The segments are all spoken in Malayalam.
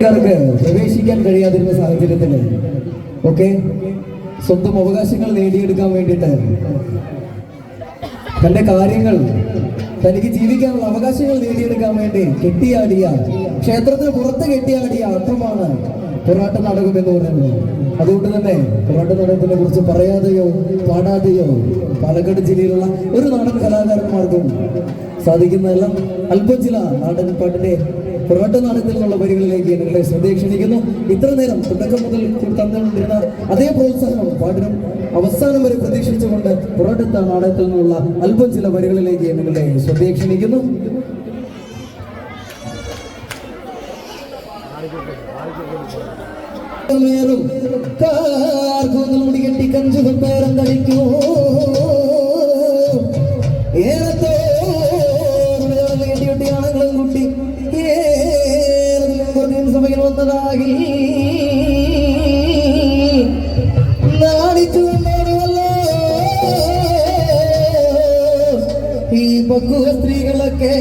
പ്രവേശിക്കാൻ കഴിയാതിരുന്ന സാഹചര്യത്തിൽ ഒക്കെ സ്വന്തം അവകാശങ്ങൾ നേടിയെടുക്കാൻ വേണ്ടിയിട്ട് തന്റെ കാര്യങ്ങൾ തനിക്ക് ജീവിക്കാനുള്ള അവകാശങ്ങൾ നേടിയെടുക്കാൻ വേണ്ടി കെട്ടിയാടിയ ക്ഷേത്രത്തിന് പുറത്ത് കെട്ടിയാടിയ അർത്ഥമാണ് പൊറാട്ട് നാടകം എന്ന് പറയുന്നത്. അതുകൊണ്ട് തന്നെ പൊറാട്ട് നാടകത്തിനെ കുറിച്ച് പറയാതെയോ പാടാതെയോ പാലക്കാട് ജില്ലയിലുള്ള ഒരു നാടൻ കലാകാരന്മാർക്കും സാധിക്കുന്നതെല്ലാം അല്പം ചില നാടൻ പാട്ടിന്റെ പൊറാട്ട് നാടകത്തിൽ നിന്നുള്ള വരികളിലേക്ക് നിങ്ങളെ ശ്രദ്ധയെ ക്ഷണിക്കുന്നു. ഇത്ര നേരം തുടക്കം മുതൽ തന്നുകൊണ്ടിരുന്ന അതേ പ്രോത്സാഹനം പാട്ടിനും അവസാനം വരെ പ്രതീക്ഷിച്ചുകൊണ്ട് പൊറാട്ട് നാടകത്തിൽ നിന്നുള്ള അല്പം ചില വരികളിലേക്ക് നിങ്ങളെ ശ്രദ്ധയെ ക്ഷണിക്കുന്നു. മുടികെട്ടി കഞ്ചുകൾ പേരം തടിക്കൂ ആണുങ്ങളും കുട്ടി സഭയിൽ വന്നതാകി നാണിച്ചുകൊണ്ടോടുമല്ലോ ഈ പക്വ സ്ത്രീകളൊക്കെ.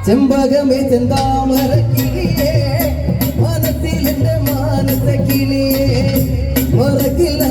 ചെമ്പകമേ ചെന്താമരക്കിളിയേ മനസ്സിലെന്റെ മാനസക്കിളിയേ മറക്കില്ല